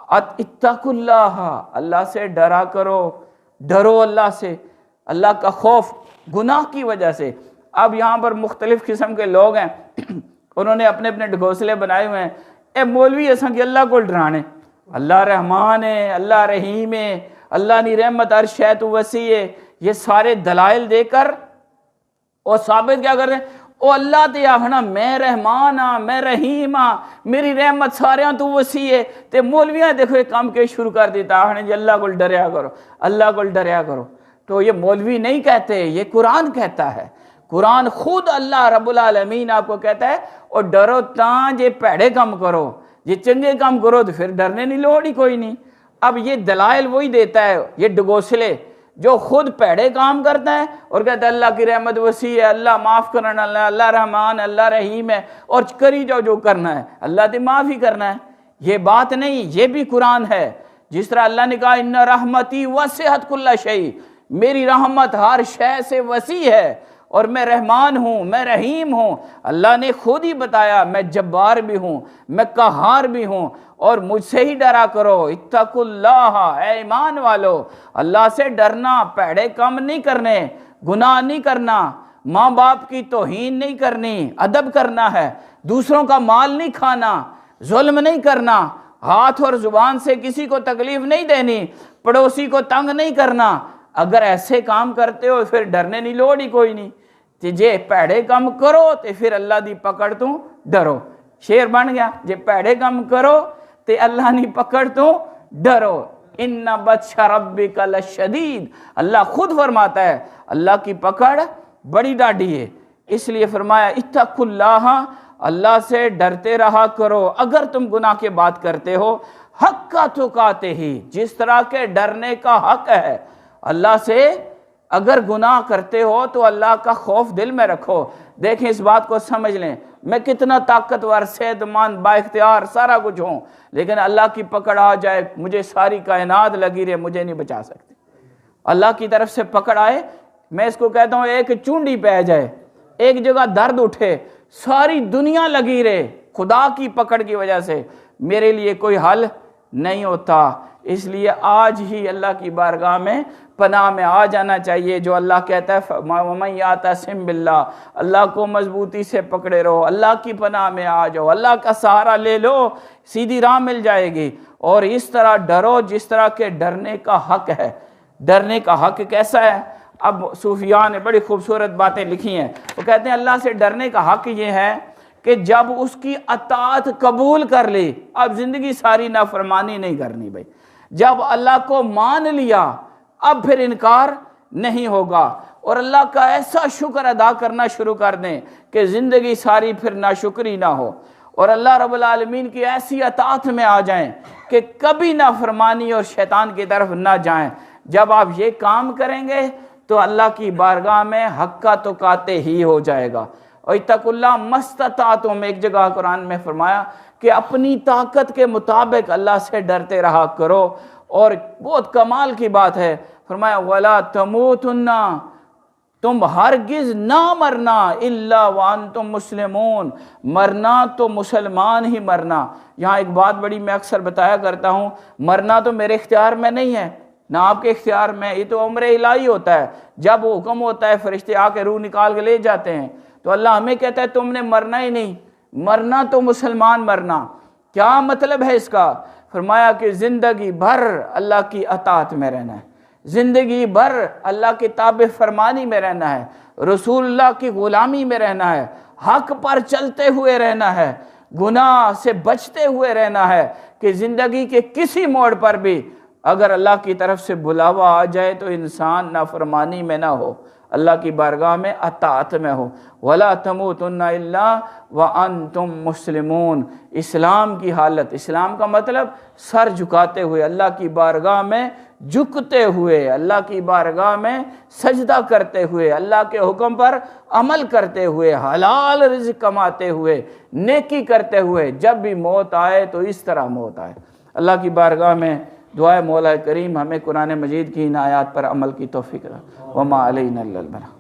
اتقوا اللہ، اللہ سے ڈرا کرو، ڈرو اللہ سے، اللہ کا خوف گناہ کی وجہ سے۔ اب یہاں پر مختلف قسم کے لوگ ہیں، انہوں نے اپنے اپنے ڈھگوسلے بنائے ہوئے ہیں۔ اے مولوی اساں کہ اللہ کو ڈرانے، اللہ رحمان ہے، اللہ رحیم ہے، اللہ نی رحمت عرش ہے تو وسیع ہے، یہ سارے دلائل دے کر اور ثابت کیا کر رہے ہیں؟ او اللہ تے آخنا میں رحمان ہاں، میں رحیم ہاں، میری رحمت سارے ہاں تو وسیع ہے۔ تے مولویاں دیکھو ایک کام کے شروع کر دیتا، آخنے جی اللہ کو ڈریا کرو، اللہ کو ڈریا کرو۔ تو یہ مولوی نہیں کہتے، یہ قرآن کہتا ہے، قرآن خود اللہ رب العالمین آپ کو کہتا ہے اور ڈرو تاں جے پیڑے کام کرو، یہ چنگے کام کرو تو پھر ڈرنے نہیں لوڑ ہی کوئی نہیں۔ اب یہ دلائل وہی دیتا ہے، یہ ڈگوسلے جو خود پیڑے کام کرتا ہے اور کہتا ہے اللہ کی رحمت وسیع ہے، اللہ معاف کرنا، اللہ رحمان، اللہ رحیم ہے، اور کری جاؤ جو کرنا ہے، اللہ تے معاف ہی کرنا ہے۔ یہ بات نہیں، یہ بھی قرآن ہے۔ جس طرح اللہ نے کہا ان رحمتی وسعت کل شیء، میری رحمت ہر شے سے وسیع ہے اور میں رحمان ہوں، میں رحیم ہوں۔ اللہ نے خود ہی بتایا میں جبار بھی ہوں، میں قہار بھی ہوں، اور مجھ سے ہی ڈرا کرو۔ اتقوا اللہ، اے ایمان والو، اللہ سے ڈرنا، پیڑے کام نہیں کرنے، گناہ نہیں کرنا، ماں باپ کی توہین نہیں کرنی، ادب کرنا ہے، دوسروں کا مال نہیں کھانا، ظلم نہیں کرنا، ہاتھ اور زبان سے کسی کو تکلیف نہیں دینی، پڑوسی کو تنگ نہیں کرنا۔ اگر ایسے کام کرتے ہو پھر ڈرنے نہیں لوڑ ہی کوئی نہیں۔ تے جے پیڑے کام کرو تے پھر اللہ دی پکڑ تو ڈرو۔ شعر بن گیا، جے پیڑے کام کرو تے اللہ نی پکڑ تو ڈرو۔ ان بطش ربک لشدید، اللہ خود فرماتا ہے اللہ کی پکڑ بڑی ڈاڈی ہے۔ اس لیے فرمایا اتقوا اللہ، اللہ سے ڈرتے رہا کرو اگر تم گناہ کے بات کرتے ہو، حق کا تقاتے ہی، جس طرح کے ڈرنے کا حق ہے اللہ سے۔ اگر گناہ کرتے ہو تو اللہ کا خوف دل میں رکھو۔ دیکھیں اس بات کو سمجھ لیں، میں کتنا طاقتور، صحت مند، با اختیار سارا کچھ ہوں، لیکن اللہ کی پکڑ آ جائے، مجھے ساری کائنات لگی رہے، مجھے نہیں بچا سکتے۔ اللہ کی طرف سے پکڑ آئے، میں اس کو کہتا ہوں ایک چونڈی پہ جائے، ایک جگہ درد اٹھے، ساری دنیا لگی رہے، خدا کی پکڑ کی وجہ سے میرے لیے کوئی حل نہیں ہوتا۔ اس لیے آج ہی اللہ کی بارگاہ میں پناہ میں آ جانا چاہیے، جو اللہ کہتا ہے وَمَن يَعْتَصِم بِاللَّهِ، اللہ کو مضبوطی سے پکڑے رہو، اللہ کی پناہ میں آ جاؤ، اللہ کا سہارا لے لو، سیدھی راہ مل جائے گی۔ اور اس طرح ڈرو جس طرح کے ڈرنے کا حق ہے۔ ڈرنے کا حق کیسا ہے؟ اب صوفیاء نے بڑی خوبصورت باتیں لکھی ہیں، وہ کہتے ہیں اللہ سے ڈرنے کا حق یہ ہے کہ جب اس کی اطاعت قبول کر لی، اب زندگی ساری نافرمانی نہیں کرنی بھائی۔ جب اللہ کو مان لیا اب پھر انکار نہیں ہوگا، اور اللہ کا ایسا شکر ادا کرنا شروع کر دیں کہ زندگی ساری پھر ناشکری نہ ہو، اور اللہ رب العالمین کی ایسی اطاعت میں آ جائیں کہ کبھی نافرمانی اور شیطان کی طرف نہ جائیں۔ جب آپ یہ کام کریں گے تو اللہ کی بارگاہ میں حق کا تقاتے ہی ہو جائے گا۔ اور اتقوا اللہ مستطعتم، ایک جگہ قرآن میں فرمایا کہ اپنی طاقت کے مطابق اللہ سے ڈرتے رہا کرو۔ اور بہت کمال کی بات ہے، فرمایا وَلَا تَمُوتُنَّ، تم ہرگز نہ مرنا الا وانتم مسلمون، مرنا تو مسلمان ہی مرنا۔ یہاں ایک بات بڑی میں اکثر بتایا کرتا ہوں، مرنا تو میرے اختیار میں نہیں ہے، نہ آپ کے اختیار میں، یہ تو امر الہی ہوتا ہے۔ جب وہ حکم ہوتا ہے فرشتے آ کے روح نکال کے لے جاتے ہیں، تو اللہ ہمیں کہتا ہے تم نے مرنا ہی نہیں، مرنا تو مسلمان مرنا۔ کیا مطلب ہے اس کا؟ فرمایا کہ زندگی بھر اللہ کی اطاعت میں رہنا ہے، زندگی بھر اللہ کی تابع فرمانی میں رہنا ہے، رسول اللہ کی غلامی میں رہنا ہے، حق پر چلتے ہوئے رہنا ہے، گناہ سے بچتے ہوئے رہنا ہے، کہ زندگی کے کسی موڑ پر بھی اگر اللہ کی طرف سے بلاوا آ جائے تو انسان نافرمانی میں نہ ہو، اللہ کی بارگاہ میں اطاعت میں ہو۔ وَلَا تَمُوتُنَّ إِلَّا وَأَنْتُمْ مُسْلِمُونَ، اسلام کی حالت، اسلام کا مطلب سر جھکاتے ہوئے، اللہ کی بارگاہ میں جھکتے ہوئے، اللہ کی بارگاہ میں سجدہ کرتے ہوئے، اللہ کے حکم پر عمل کرتے ہوئے، حلال رزق کماتے ہوئے، نیکی کرتے ہوئے، جب بھی موت آئے تو اس طرح موت آئے۔ اللہ کی بارگاہ میں دعائے مولا کریم ہمیں قرآن مجید کی ان آیات پر عمل کی توفیق عطا۔ وما علینا الا البلاغ۔